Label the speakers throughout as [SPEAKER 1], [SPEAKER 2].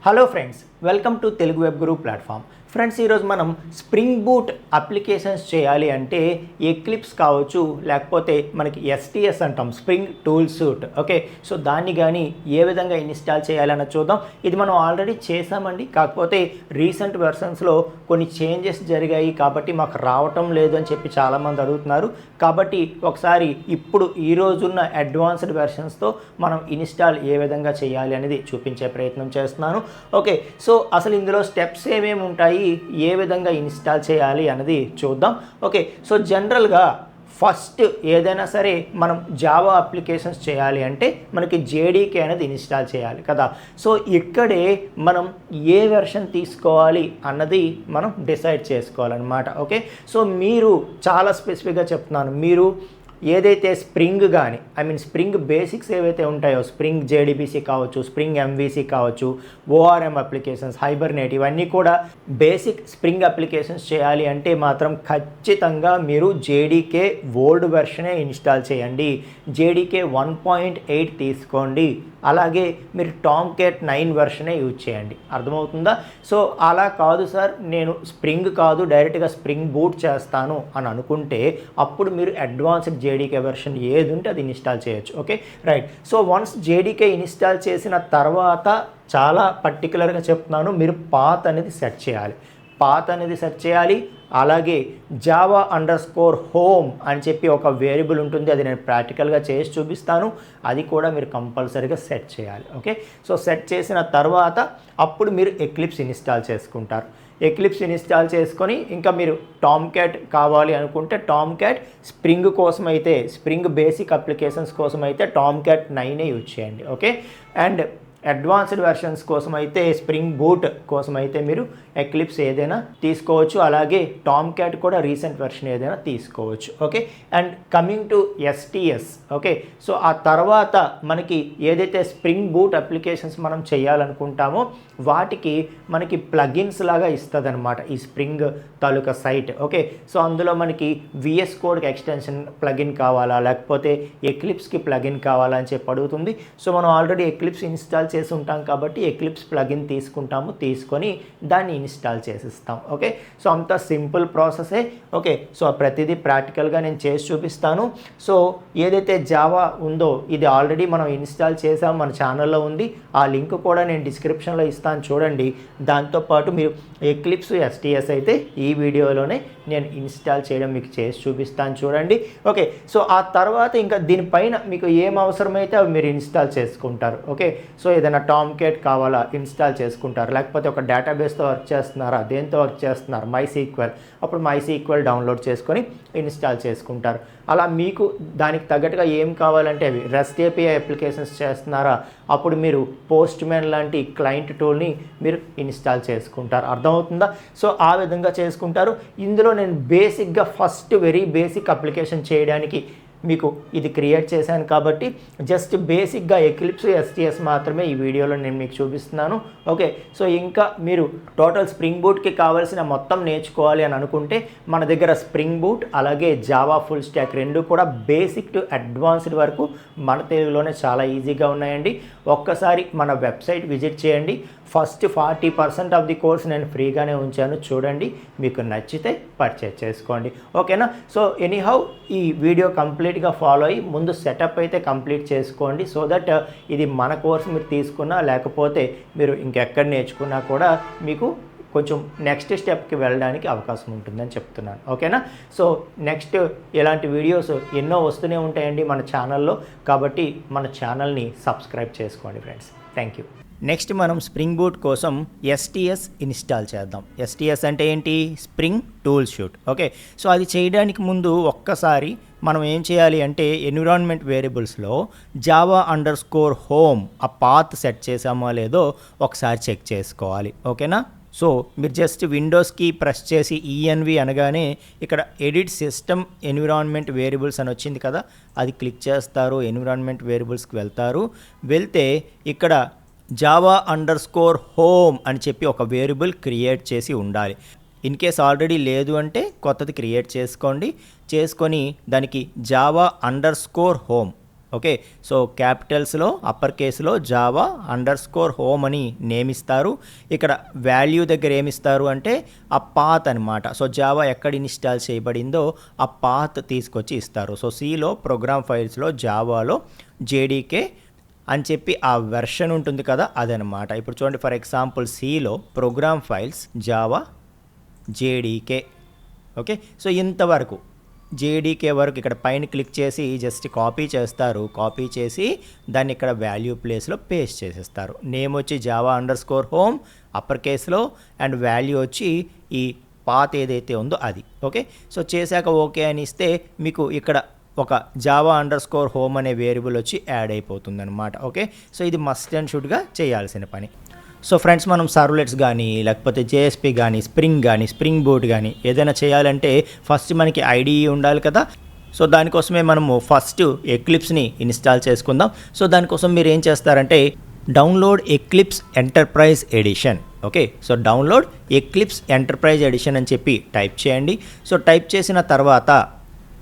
[SPEAKER 1] Hello friends, welcome to Telugu web Guru platform. Friends, ఈరోజు మనం spring boot applications చేయాలి అంటే ఎక్లిప్స్ కావచ్చు, లేకపోతే మనకి ఎస్టీఎస్ అంటాం, spring tool suit. Okay, so దాన్ని కానీ ఏ విధంగా ఇన్స్టాల్ చేయాలన్నది చూద్దాం. ఇది మనం ఆల్రెడీ చేసామండి, కాకపోతే రీసెంట్ వెర్షన్స్లో కొన్ని చేంజెస్ జరిగాయి కాబట్టి మాకు రావటం లేదు అని చెప్పి చాలామంది అడుగుతున్నారు. కాబట్టి ఒకసారి ఇప్పుడు ఈ రోజున్న అడ్వాన్స్డ్ వెర్షన్స్తో మనం ఇన్స్టాల్ ఏ విధంగా చేయాలి అనేది చూపించే ప్రయత్నం చేస్తున్నాను. ఓకే, సో అసలు ఇందులో స్టెప్స్ ఏమేమి ఉంటాయి, ఏ విధంగా ఇన్స్టాల్ చేయాలి అన్నది చూద్దాం. ఓకే, సో జనరల్గా ఫస్ట్ ఏదైనా సరే మనం జావా అప్లికేషన్స్ చేయాలి అంటే మనకి జేడీకే అనేది ఇన్స్టాల్ చేయాలి కదా. సో ఇక్కడే మనం ఏ వెర్షన్ తీసుకోవాలి అన్నది మనం డిసైడ్ చేసుకోవాలన్నమాట. ఓకే, సో మీరు చాలా స్పెసిఫిక్గా చెప్తున్నాను, మీరు ఏదైతే స్ప్రింగ్ కానీ స్ప్రింగ్ బేసిక్స్ ఏవైతే ఉంటాయో, స్ప్రింగ్ జేడీబీసీ కావచ్చు, స్ప్రింగ్ ఎంవీసీ కావచ్చు, ఓఆర్ఎం అప్లికేషన్స్, హైబర్నేట్, ఇవన్నీ కూడా బేసిక్ స్ప్రింగ్ అప్లికేషన్స్ చేయాలి అంటే మాత్రం ఖచ్చితంగా మీరు జేడీకే ఓల్డ్ వెర్షనే ఇన్స్టాల్ చేయండి. జేడీకే 1.8 తీసుకోండి. అలాగే మీరు టామ్క్యాట్ 9 వెర్షనే యూజ్ చేయండి. అర్థమవుతుందా? సో అలా కాదు సార్, నేను స్ప్రింగ్ కాదు డైరెక్ట్గా స్ప్రింగ్ బూట్ చేస్తాను అని అనుకుంటే అప్పుడు మీరు అడ్వాన్స్డ్ జేడీకే వెర్షన్ ఏది ఉంటే అది ఇన్స్టాల్ చేయొచ్చు. Okay, right. So once JDK install చేసిన తర్వాత చాలా పర్టికులర్గా చెప్తున్నాను, మీరు పాత్ అనేది సెట్ చేయాలి. అలాగే java_home అని చెప్పి ఒక వేరియబుల్ ఉంటుంది, అది నేను ప్రాక్టికల్గా చేసి చూపిస్తాను. అది కూడా మీరు కంపల్సరీగా సెట్ చేయాలి. ఓకే, సో సెట్ చేసిన తర్వాత అప్పుడు మీరు ఎక్లిప్స్ ఇన్స్టాల్ చేసుకుంటారు. ఎక్లిప్స్ ఇన్స్టాల్ చేసుకొని ఇంకా మీరు టామ్క్యాట్ కావాలి అనుకుంటే టామ్క్యాట్, స్ప్రింగ్ కోసం అయితే స్ప్రింగ్ బేసిక్ అప్లికేషన్స్ కోసం అయితే టామ్క్యాట్ 9 యూజ్ చేయండి. ఓకే, అండ్ అడ్వాన్స్డ్ వెర్షన్స్ కోసం అయితే స్ప్రింగ్ బూట్ కోసం అయితే మీరు ఎక్లిప్స్ ఏదైనా తీసుకోవచ్చు. అలాగే టామ్క్యాట్ కూడా రీసెంట్ వెర్షన్ ఏదైనా తీసుకోవచ్చు. Okay, and coming to STS. Okay, so ఆ తర్వాత మనకి ఏదైతే స్ప్రింగ్ బూట్ అప్లికేషన్స్ మనం చేయాలనుకుంటామో వాటికి మనకి ప్లగిన్స్ లాగా ఇస్తుంది అనమాట ఈ స్ప్రింగ్ తాలూకా సైట్. ఓకే, సో అందులో మనకి విఎస్ కోడ్కి ఎక్స్టెన్షన్ ప్లగిన్ కావాలా, లేకపోతే ఎక్లిప్స్కి ప్లగిన్ కావాలా అని చెప్పి అడుగుతుంది. సో మనం ఆల్రెడీ ఎక్లిప్స్ ఇన్స్టాల్ చేసి ఉంటాం కాబట్టి ఎక్లిప్స్ ప్లగిన్ తీసుకొని దాన్ని ఇన్స్టాల్ చేసిస్తాం. ఓకే, సో అంత సింపుల్ ప్రాసెసే. ఓకే, సో ప్రతిదీ ప్రాక్టికల్గా నేను చేసి చూపిస్తాను. సో ఏదైతే జావా ఉందో ఇది ఆల్రెడీ మనం ఇన్స్టాల్ చేసాం, మన ఛానల్లో ఉంది. ఆ లింక్ కూడా నేను డిస్క్రిప్షన్లో ఇస్తాను, చూడండి. దాంతోపాటు మీరు ఎక్లిప్స్ ఎస్టీఎస్ అయితే ఈ వీడియోలోనే నేను ఇన్స్టాల్ చేయడం మీకు చేసి చూపిస్తాను, చూడండి. ఓకే, సో ఆ తర్వాత ఇంకా దీనిపైన మీకు ఏం అవసరమైతే అవి మీరు ఇన్స్టాల్ చేసుకుంటారు. ఓకే, సో ఏదైనా టామ్క్యాట్ కావాలా ఇన్స్టాల్ చేసుకుంటారు, లేకపోతే ఒక డేటాబేస్తో వర్క్ చేస్తున్నారా, దేంతో వర్క్ చేస్తున్నారు, MySQL, అప్పుడు MySQL డౌన్లోడ్ చేసుకొని ఇన్స్టాల్ చేసుకుంటారు. అలా మీకు దానికి తగ్గట్టుగా ఏం కావాలంటే అవి రెస్ట్ ఏపీఐ అప్లికేషన్స్ చేస్తున్నారా, అప్పుడు మీరు పోస్ట్మ్యాన్ లాంటి క్లయింట్ టూల్ని మీరు ఇన్స్టాల్ చేసుకుంటారు. అర్థమవుతుందా? సో ఆ విధంగా చేసుకుంటారు. ఇందులో నేను బేసిక్గా ఫస్ట్ వెరీ బేసిక్ అప్లికేషన్ చేయడానికి మీకు ఇది క్రియేట్ చేశాను కాబట్టి జస్ట్ బేసిక్గా ఎక్లిప్స్ ఎస్టీఎస్ మాత్రమే ఈ వీడియోలో నేను మీకు చూపిస్తున్నాను. ఓకే, సో ఇంకా మీరు టోటల్ స్ప్రింగ్ బూట్కి కావాల్సిన మొత్తం నేర్చుకోవాలి అని అనుకుంటే మన దగ్గర స్ప్రింగ్ బూట్ అలాగే జావా ఫుల్ స్టాక్ రెండు కూడా బేసిక్ టు అడ్వాన్స్డ్ వరకు మన తెలుగులోనే చాలా ఈజీగా ఉన్నాయండి. ఒక్కసారి మన వెబ్సైట్ విజిట్ చేయండి. ఫస్ట్ 40% ఆఫ్ ది కోర్స్ నేను ఫ్రీగానే ఉంచాను, చూడండి. మీకు నచ్చితే పర్చేజ్ చేసుకోండి. ఓకేనా? సో ఎనీహౌ ఈ వీడియో కంప్లీట్గా ఫాలో అయ్యి ముందు సెటప్ అయితే కంప్లీట్ చేసుకోండి. సో దట్ ఇది మన కోర్స్ మీరు తీసుకున్నా లేకపోతే మీరు ఇంకెక్కడ నేర్చుకున్నా కూడా మీకు కొంచెం నెక్స్ట్ స్టెప్కి వెళ్ళడానికి అవకాశం ఉంటుందని చెప్తున్నాను. ఓకేనా? సో నెక్స్ట్ ఇలాంటి వీడియోస్ ఎన్నో వస్తూనే ఉంటాయండి మన ఛానల్లో, కాబట్టి మన ఛానల్ని సబ్స్క్రైబ్ చేసుకోండి ఫ్రెండ్స్. Thank you. నెక్స్ట్ మనం స్ప్రింగ్ బూట్ కోసం ఎస్టీఎస్ ఇన్స్టాల్ చేద్దాం. ఎస్టీఎస్ అంటే ఏంటి? Spring tool suit. Okay, so అది చేయడానికి ముందు ఒక్కసారి మనం ఏం చేయాలి అంటే ఎన్విరాన్మెంట్ వేరియబుల్స్లో java_home ఆ పాత్ సెట్ చేసామో లేదో ఒకసారి చెక్ చేసుకోవాలి. ఓకేనా? సో మీరు జస్ట్ విండోస్కి ప్రెస్ చేసి ENV అనగానే ఇక్కడ ఎడిట్ సిస్టమ్ ఎన్విరాన్మెంట్ వేరియబుల్స్ అని వచ్చింది కదా, అది క్లిక్ చేస్తారు. ఎన్విరాన్మెంట్ వేరియబుల్స్కి వెళ్తే ఇక్కడ java_home అని చెప్పి ఒక వేరియబుల్ క్రియేట్ చేసి ఉండాలి. ఇన్ కేస్ ఆల్రెడీ లేదు అంటే కొత్తది క్రియేట్ చేసుకొని దానికి java_home ఓకే, సో క్యాపిటల్స్లో అప్పర్ కేసులో జావా _home అని నేమ్ ఇస్తారు. ఇక్కడ వాల్యూ దగ్గర ఏమిస్తారు అంటే ఆ పాత్ అనమాట. సో జావా ఎక్కడ ఇన్స్టాల్ చేయబడిందో ఆ పాత్ తీసుకొచ్చి ఇస్తారు. సో సిలో ప్రోగ్రామ్ ఫైల్స్లో జావాలో జేడీకే అని చెప్పి ఆ వెర్షన్ ఉంటుంది కదా, అదనమాట. ఇప్పుడు చూడండి, ఫర్ ఎగ్జాంపుల్ సిలో program files Java JDK. Okay, so ఇంతవరకు జేడీకే వరకు ఇక్కడ పైన క్లిక్ చేసి జస్ట్ కాపీ చేస్తారు. కాపీ చేసి దాన్ని ఇక్కడ వాల్యూ ప్లేస్లో పేస్ట్ చేసేస్తారు. నేమ్ వచ్చి జావా _home అప్పర్ కేసులో అండ్ వాల్యూ వచ్చి ఈ పాత్ ఏదైతే ఉందో అది. ఓకే, సో చేశాక ఓకే అని ఇస్తే మీకు ఇక్కడ ఒక జావా _home అనే వేరియబుల్ వచ్చి యాడ్ అయిపోతుంది అనమాట. ఓకే, సో ఇది మస్ట్ అండ్ షుడ్గా చేయాల్సిన పని. సో ఫ్రెండ్స్, మనం సర్వ్లెట్స్ కానీ లేకపోతే జేఎస్పీ కానీ స్ప్రింగ్ బూట్ కానీ ఏదైనా చేయాలంటే ఫస్ట్ మనకి ఐడిఈ ఉండాలి కదా. సో దానికోసమే మనము ఫస్ట్ ఎక్లిప్స్ని ఇన్స్టాల్ చేసుకుందాం. సో దానికోసం మీరు ఏం చేస్తారంటే download Eclipse enterprise edition. Okay, so download Eclipse enterprise edition అని చెప్పి టైప్ చేయండి. సో టైప్ చేసిన తర్వాత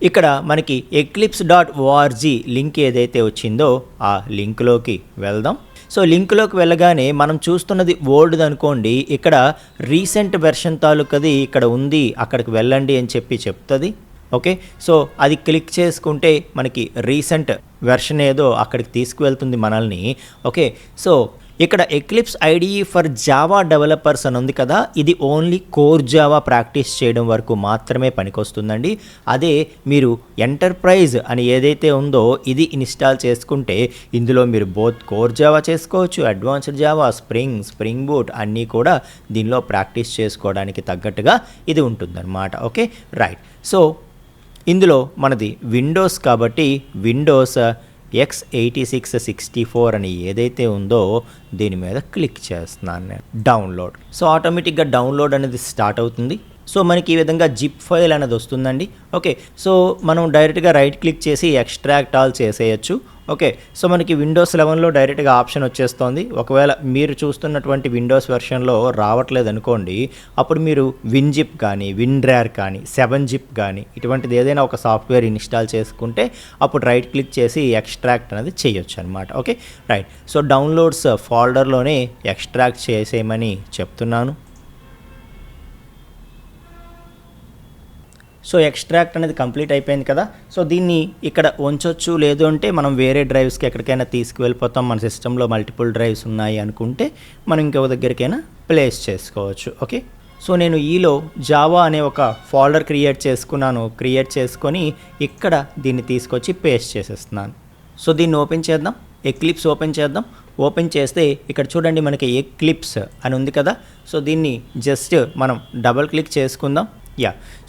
[SPEAKER 1] ఇక్కడ మనకి eclipse.org లింక్ ఏదైతే వచ్చిందో ఆ లింక్లోకి వెళ్దాం. సో లింక్లోకి వెళ్ళగానే మనం చూస్తున్నది ఓల్డ్ అనుకోండి, ఇక్కడ రీసెంట్ వెర్షన్ తాలూకది ఇక్కడ ఉంది, అక్కడికి వెళ్ళండి అని చెప్పి చెప్తుంది. ఓకే, సో అది క్లిక్ చేసుకుంటే మనకి రీసెంట్ వెర్షన్ ఏదో అక్కడికి తీసుకువెళ్తుంది మనల్ని. ఓకే, సో ఇక్కడ eclipse IDE for Java developers అని ఉంది కదా, ఇది ఓన్లీ కోర్ జావా ప్రాక్టీస్ చేయడం వరకు మాత్రమే పనికొస్తుందండి. అదే మీరు ఎంటర్ప్రైజ్ అని ఏదైతే ఉందో ఇది ఇన్స్టాల్ చేసుకుంటే ఇందులో మీరు బోత్ కోర్ జావా చేసుకోవచ్చు, అడ్వాన్స్డ్ జావా, స్ప్రింగ్ బూట్ అన్నీ కూడా దీనిలో ప్రాక్టీస్ చేసుకోవడానికి తగ్గట్టుగా ఇది ఉంటుందన్నమాట. Okay, right. సో ఇందులో మనది విండోస్ కాబట్టి విండోస్ x86 అని ఏదైతే ఉందో దీని మీద క్లిక్ చేస్తున్నాను నేను. డౌన్లోడ్. సో ఆటోమేటిక్గా డౌన్లోడ్ అనేది స్టార్ట్ అవుతుంది. సో మనకి ఈ విధంగా జిప్ ఫైల్ అనేది వస్తుందండి. ఓకే, సో మనం డైరెక్ట్గా రైట్ క్లిక్ చేసి ఎక్స్ట్రాక్ట్ ఆల్ చేసేయచ్చు. ఓకే, సో మనకి విండోస్ 11లో డైరెక్ట్గా ఆప్షన్ వచ్చేస్తుంది. ఒకవేళ మీరు చూస్తున్నటువంటి విండోస్ వెర్షన్లో రావట్లేదు అనుకోండి, అప్పుడు మీరు విన్జిప్ కానీ విన్డ్రార్ కానీ 7-zip కానీ ఇటువంటిది ఏదైనా ఒక సాఫ్ట్వేర్ ఇన్స్టాల్ చేసుకుంటే అప్పుడు రైట్ క్లిక్ చేసి ఎక్స్ట్రాక్ట్ అనేది చేయొచ్చు అనమాట. Okay, right. సో డౌన్లోడ్స్ ఫోల్డర్లోనే ఎక్స్ట్రాక్ట్ చేసేయమని చెప్తున్నాను. సో ఎక్స్ట్రాక్ట్ అనేది కంప్లీట్ అయిపోయింది కదా. సో దీన్ని ఇక్కడ ఉంచొచ్చు, లేదు అంటే మనం వేరే డ్రైవ్స్కి ఎక్కడికైనా తీసుకువెళ్ళిపోతాం, మన సిస్టంలో మల్టిపుల్ డ్రైవ్స్ ఉన్నాయి అనుకుంటే మనం ఇంకొక దగ్గరికైనా ప్లేస్ చేసుకోవచ్చు. ఓకే, సో నేను ఈలో జావా అనే ఒక ఫోల్డర్ క్రియేట్ చేసుకున్నాను. క్రియేట్ చేసుకొని ఇక్కడ దీన్ని తీసుకొచ్చి పేస్ట్ చేసేస్తున్నాను. సో దీన్ని ఓపెన్ చేద్దాం. ఎక్లిప్స్ ఓపెన్ చేద్దాం. ఓపెన్ చేస్తే ఇక్కడ చూడండి మనకి ఎక్లిప్స్ అని ఉంది కదా. సో దీన్ని జస్ట్ మనం డబుల్ క్లిక్ చేసుకుందాం.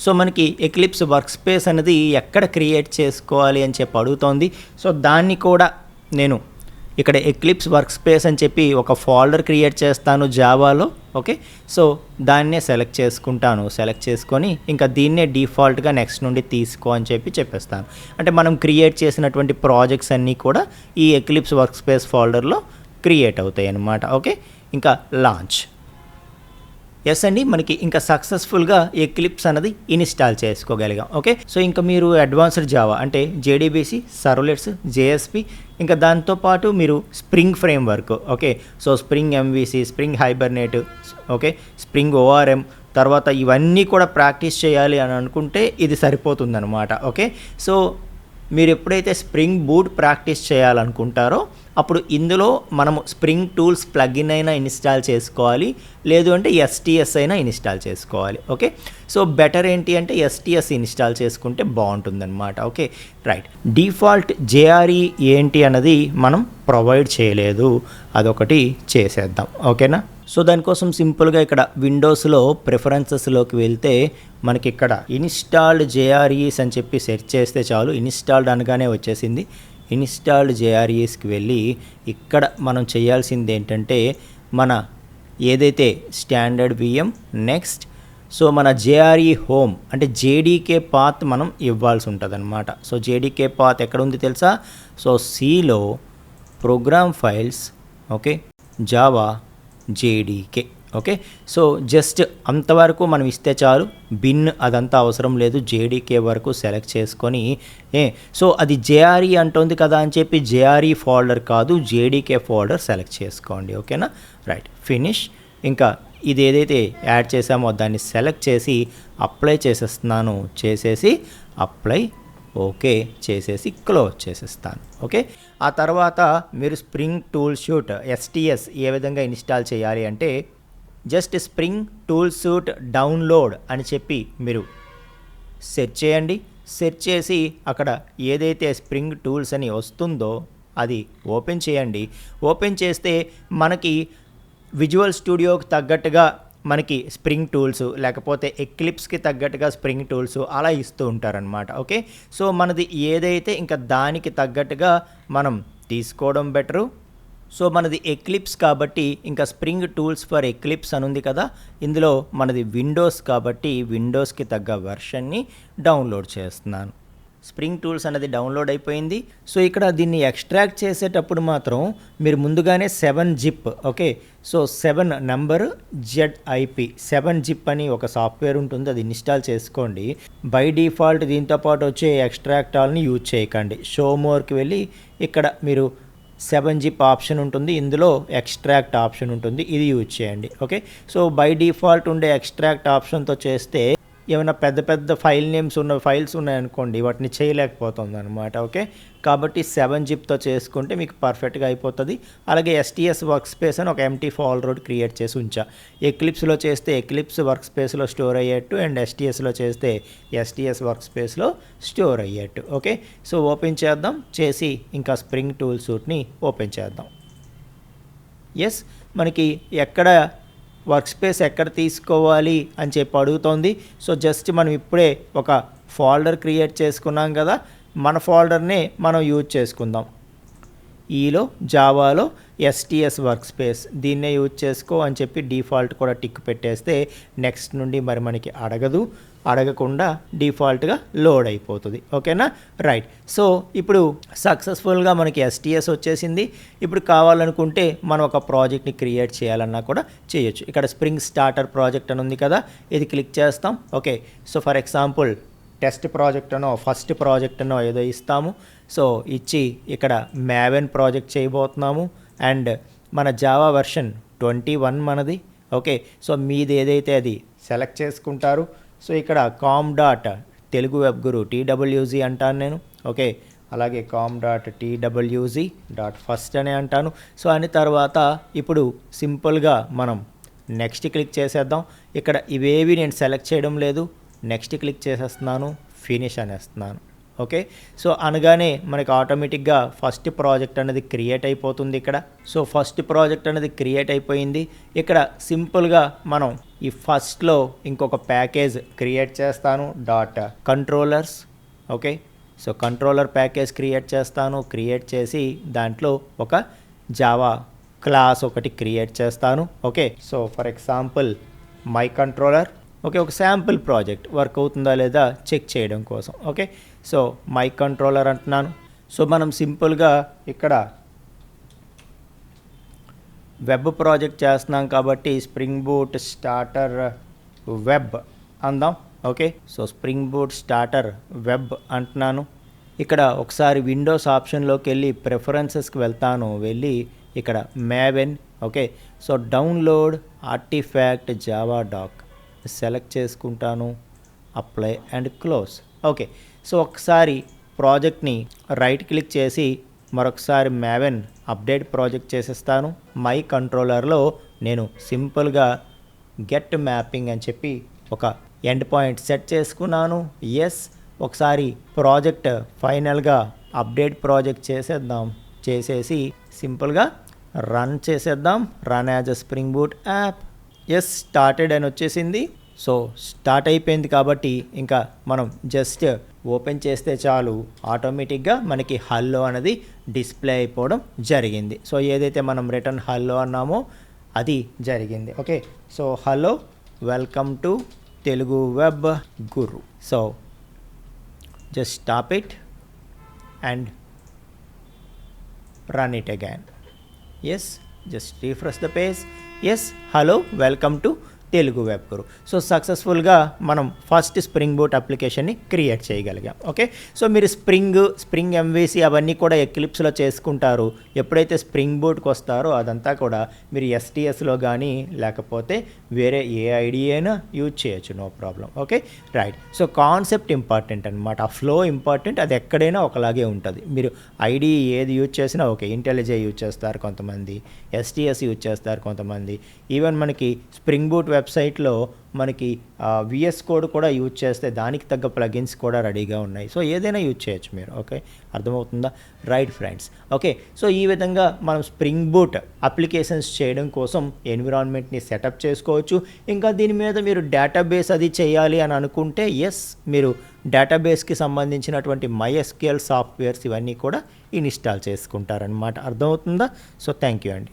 [SPEAKER 1] సో మనకి ఎక్లిప్స్ వర్క్ స్పేస్ అనేది ఎక్కడ క్రియేట్ చేసుకోవాలి అని చెప్పి అడుగుతోంది. సో దాన్ని కూడా నేను ఇక్కడ ఎక్లిప్స్ వర్క్ స్పేస్ అని చెప్పి ఒక ఫోల్డర్ క్రియేట్ చేస్తాను జావాలో. ఓకే, సో దాన్నే సెలెక్ట్ చేసుకుంటాను. సెలెక్ట్ చేసుకొని ఇంకా దీన్నే డిఫాల్ట్గా నెక్స్ట్ నుండి తీసుకో అని చెప్పి చెప్పేస్తాను. అంటే మనం క్రియేట్ చేసినటువంటి ప్రాజెక్ట్స్ అన్నీ కూడా ఈ ఎక్లిప్స్ వర్క్ స్పేస్ ఫోల్డర్లో క్రియేట్ అవుతాయి అన్నమాట. ఓకే, ఇంకా లాంచ్. ఎస్ అండి, మనకి ఇంకా సక్సెస్ఫుల్గా ఎక్లిప్స్ అనేది ఇన్స్టాల్ చేసుకోగలిగాం. ఓకే, సో ఇంకా మీరు అడ్వాన్స్డ్ జావా అంటే జేడీబీసీ, సర్వ్లెట్స్, జేఎస్పీ, ఇంకా దాంతోపాటు మీరు spring framework, okay, so spring MVC, spring hibernate, okay, spring ORM, తర్వాత ఇవన్నీ కూడా ప్రాక్టీస్ చేయాలి అని అనుకుంటే ఇది సరిపోతుందన్నమాట. ఓకే, సో మీరు ఎప్పుడైతే స్ప్రింగ్ బూట్ ప్రాక్టీస్ చేయాలనుకుంటారో అప్పుడు ఇందులో మనము స్ప్రింగ్ టూల్స్ ప్లగిన్ అయినా ఇన్స్టాల్ చేసుకోవాలి, లేదు అంటే ఎస్టీఎస్ అయినా ఇన్స్టాల్ చేసుకోవాలి. ఓకే, సో బెటర్ ఏంటి అంటే ఎస్టీఎస్ ఇన్స్టాల్ చేసుకుంటే బాగుంటుందన్నమాట. Okay, right. డిఫాల్ట్ జేఆర్ఈ ఏంటి అన్నది మనం ప్రొవైడ్ చేయలేదు, అదొకటి చేసేద్దాం. ఓకేనా. సో దానికోసం సింపుల్గా ఇక్కడ విండోస్లో ప్రిఫరెన్సెస్లోకి వెళ్తే మనకి ఇక్కడ ఇన్స్టాల్డ్ జేఆర్ఈస్ అని చెప్పి సెర్చ్ చేస్తే చాలు. ఇన్స్టాల్డ్ అనగానే వచ్చేసింది. ఇన్స్టాల్డ్ జేఆర్ఈస్కి వెళ్ళి ఇక్కడ మనం చేయాల్సింది ఏంటంటే మన ఏదైతే స్టాండర్డ్ విఎం నెక్స్ట్, సో మన జేఆర్ఈ హోమ్ అంటే జేడీకే పాత్ మనం ఇవ్వాల్సి ఉంటుంది అనమాట. సో జేడీకే పాత్ ఎక్కడ ఉంది తెలుసా? సో సిలో program files, okay, Java JDK. Okay, so just అంతవరకు మనం ఇస్తే చాలు. బిన్ అదంతా అవసరం లేదు, జేడీకే వరకు సెలెక్ట్ చేసుకొని సో అది జేఆర్ఈ అంటుంది కదా అని చెప్పి జేఆర్ఈ ఫోల్డర్ కాదు, జేడీకే ఫోల్డర్ సెలెక్ట్ చేసుకోండి. ఓకేనా, రైట్, ఫినిష్. ఇంకా ఇది ఏదైతే యాడ్ చేసామో దాన్ని సెలెక్ట్ చేసి అప్లై చేసేస్తున్నాను, చేసేసి అప్లై ఓకే చేసేసి క్లోజ్ చేసేస్తాను. ఓకే, ఆ తర్వాత మీరు స్ప్రింగ్ టూల్ షూట్ STS ఏ విధంగా ఇన్స్టాల్ చేయాలి అంటే just spring tool shoot download అని చెప్పి మీరు సెర్చ్ చేయండి. సెర్చ్ చేసి అక్కడ ఏదైతే స్ప్రింగ్ టూల్స్ అని వస్తుందో అది ఓపెన్ చేయండి. ఓపెన్ చేస్తే మనకి విజువల్ స్టూడియోకి తగ్గట్టుగా మనకి స్ప్రింగ్ టూల్స్ లేకపోతే ఎక్లిప్స్కి తగ్గట్టుగా స్ప్రింగ్ టూల్స్ అలా ఇస్తూ ఉంటారనమాట. ఓకే, సో మనది ఏదైతే ఇంకా దానికి తగ్గట్టుగా మనం తీసుకోవడం బెటరు. సో మనది ఎక్లిప్స్ కాబట్టి ఇంకా స్ప్రింగ్ టూల్స్ ఫర్ ఎక్లిప్స్ అని ఉంది కదా, ఇందులో మనది విండోస్ కాబట్టి విండోస్కి తగ్గ వెర్షన్ని డౌన్లోడ్ చేస్తున్నాను. స్ప్రింగ్ టూల్స్ అనేది డౌన్లోడ్ అయిపోయింది. సో ఇక్కడ దీన్ని ఎక్స్ట్రాక్ట్ చేసేటప్పుడు మాత్రం మీరు ముందుగానే 7-zip, okay, so 7 number ZIP 7-zip అని ఒక సాఫ్ట్వేర్ ఉంటుంది, అది ఇన్స్టాల్ చేసుకోండి. బై డిఫాల్ట్ దీంతో పాటు వచ్చే ఎక్స్ట్రాక్ట్ ఆల్ని యూజ్ చేయకండి. షో మోర్కి వెళ్ళి ఇక్కడ మీరు 7-zip ఆప్షన్ ఉంటుంది, ఇందులో ఎక్స్ట్రాక్ట్ ఆప్షన్ ఉంటుంది, ఇది యూజ్ చేయండి. ఓకే, సో బై డిఫాల్ట్ ఉండే ఎక్స్ట్రాక్ట్ ఆప్షన్తో చేస్తే ఏమైనా పెద్ద పెద్ద ఫైల్ నేమ్స్ ఉన్న ఫైల్స్ ఉన్నాయనుకోండి వాటిని చేయలేకపోతుంది అనమాట. ఓకే, కాబట్టి 7-zipతో చేసుకుంటే మీకు పర్ఫెక్ట్గా అయిపోతుంది. అలాగే STS వర్క్ స్పేస్ అని ఒక ఎంటీ ఫోల్డర్ క్రియేట్ చేసి ఉంచా. ఎక్లిప్స్లో చేస్తే ఎక్లిప్స్ వర్క్ స్పేస్లో స్టోర్ అయ్యేట్టు అండ్ STSలో చేస్తే STS వర్క్ స్పేస్లో స్టోర్ అయ్యేట్టు. ఓకే, సో ఓపెన్ చేద్దాం, చేసి ఇంకా స్ప్రింగ్ టూల్ సూట్ని ఓపెన్ చేద్దాం. ఎస్, మనకి ఎక్కడ వర్క్ స్పేస్ ఎక్కడ తీసుకోవాలి అని చెప్పి అడుగుతోంది. సో జస్ట్ మనం ఇప్పుడే ఒక ఫోల్డర్ క్రియేట్ చేసుకున్నాం కదా, మన ఫోల్డర్నే మనం యూజ్ చేసుకుందాం. ఈలో జావాలో STS వర్క్ స్పేస్ దీన్నే యూజ్ చేసుకో అని చెప్పి డిఫాల్ట్ కూడా టిక్ పెట్టేస్తే నెక్స్ట్ నుండి మరి మనకి అడగకుండా డిఫాల్ట్గా లోడ్ అయిపోతుంది. ఓకేనా, రైట్. సో ఇప్పుడు సక్సెస్ఫుల్గా మనకి STS వచ్చేసింది. ఇప్పుడు కావాలనుకుంటే మనం ఒక ప్రాజెక్ట్ని క్రియేట్ చేయాలన్నా కూడా చేయొచ్చు. ఇక్కడ స్ప్రింగ్ స్టార్టర్ ప్రాజెక్ట్ అని ఉంది కదా, ఇది క్లిక్ చేస్తాం. Okay, so for example test project అనో ఫస్ట్ ప్రాజెక్ట్ అనో ఏదో ఇస్తాము. సో ఇచ్చి ఇక్కడ Maven ప్రాజెక్ట్ చేయబోతున్నాము అండ్ మన జావా వెర్షన్ 21 మనది. ఓకే, సో మీది ఏదైతే అది సెలెక్ట్ చేసుకుంటారు. సో ఇక్కడ com.telugu web guru TWG అంటాను నేను. ఓకే, అలాగే com.twg.first అనే అంటాను. సో అని తర్వాత ఇప్పుడు సింపుల్గా మనం నెక్స్ట్ క్లిక్ చేసేద్దాం. ఇక్కడ ఇవేవి నేను సెలెక్ట్ చేయడం లేదు, నెక్స్ట్ క్లిక్ చేసేస్తున్నాను, ఫినిష్ అనేస్తున్నాను. ఓకే, సో అనగానే మనకి ఆటోమేటిక్గా ఫస్ట్ ప్రాజెక్ట్ అనేది క్రియేట్ అయిపోతుంది ఇక్కడ. సో ఫస్ట్ ప్రాజెక్ట్ అనేది క్రియేట్ అయిపోయింది. ఇక్కడ సింపుల్గా మనం ఈ ఫస్ట్లో ఇంకొక ప్యాకేజ్ క్రియేట్ చేస్తాను, .controllers. Okay, so controller package create చేస్తాను. క్రియేట్ చేసి దాంట్లో ఒక జావా క్లాస్ ఒకటి క్రియేట్ చేస్తాను. Okay, so for example my controller. Okay, ఒక శాంపుల్ ప్రాజెక్ట్ వర్క్ అవుతుందా లేదా చెక్ చేయడం కోసం. ఓకే, సో మై కంట్రోలర్ అంటున్నాను. సో మనం సింపుల్గా ఇక్కడ వెబ్ ప్రాజెక్ట్ చేస్తున్నాం కాబట్టి స్ప్రింగ్ బూట్ స్టార్టర్ వెబ్ అందాం. Okay, so spring boot starter web అంటున్నాను. ఇక్కడ ఒకసారి విండోస్ ఆప్షన్లోకి వెళ్ళి ప్రిఫరెన్సెస్కి వెళ్తాను, వెళ్ళి ఇక్కడ Maven. Okay, so download artifact Java doc select చేసుకుంటాను, apply and close. Okay, so ఒకసారి ప్రాజెక్ట్ని రైట్ క్లిక్ చేసి మరొకసారి Maven అప్డేట్ ప్రాజెక్ట్ చేసేస్తాను. మై కంట్రోలర్లో నేను సింపుల్గా గెట్ మ్యాపింగ్ అని చెప్పి ఒక ఎండ్ పాయింట్ సెట్ చేసుకున్నాను. ఎస్, ఒకసారి ప్రాజెక్ట్ ఫైనల్గా అప్డేట్ ప్రాజెక్ట్ చేసేద్దాం. చేసేసి సింపుల్గా రన్ చేసేద్దాం. Run as a spring boot app. Yes, started అని వచ్చేసింది. సో స్టార్ట్ అయిపోయింది కాబట్టి ఇంకా మనం జస్ట్ ఓపెన్ చేస్తే చాలు, ఆటోమేటిక్గా మనకి హల్లో అనేది డిస్ప్లే అయిపోవడం జరిగింది. సో ఏదైతే మనం రిటర్న్ హల్లో అన్నామో అది జరిగింది. Okay, so hello, welcome to Telugu web Guru. So just stop it and run it again. Yes, just refresh the page. Yes, hello, welcome to Telugu web Guru. So సక్సెస్ఫుల్గా మనం ఫస్ట్ స్ప్రింగ్ బూట్ అప్లికేషన్ని create చేయగలిగాం. ఓకే, so మీరు spring MVC అవన్నీ కూడా ఎక్లిప్స్లో చేసుకుంటారు. ఎప్పుడైతే స్ప్రింగ్ బూట్కి వస్తారో అదంతా కూడా మీరు ఎస్టీఎస్లో కానీ లేకపోతే వేరే ఏ ఐడియా అయినా యూజ్ చేయొచ్చు, no problem. Okay, right. So concept important అనమాట, ఆ ఫ్లో ఇంపార్టెంట్. అది ఎక్కడైనా ఒకలాగే ఉంటుంది. మీరు ఐడి ఏది యూజ్ చేసినా ఓకే, ఇంటెలిజే యూజ్ చేస్తారు కొంతమంది, ఎస్టీఎస్ యూజ్ చేస్తారు కొంతమంది, ఈవెన్ మనకి స్ప్రింగ్ బూట్ వెబ్సైట్లో మనకి విఎస్ కోడ్ కూడా యూజ్ చేస్తే దానికి తగ్గ ప్లగిన్స్ కూడా రెడీగా ఉన్నాయి. సో ఏదైనా యూజ్ చేయొచ్చు మీరు. ఓకే, అర్థమవుతుందా? Right friends. ఓకే, సో ఈ విధంగా మనం స్ప్రింగ్ బూట్ అప్లికేషన్స్ చేయడం కోసం ఎన్విరాన్మెంట్ని సెటప్ చేసుకోవచ్చు. ఇంకా దీని మీద మీరు డేటాబేస్ అది చేయాలి అని అనుకుంటే ఎస్, మీరు డేటాబేస్కి సంబంధించినటువంటి MySQL సాఫ్ట్వేర్స్ ఇవన్నీ కూడా ఇన్స్టాల్ చేసుకుంటారనమాట. అర్థమవుతుందా? సో థ్యాంక్ యూ అండి.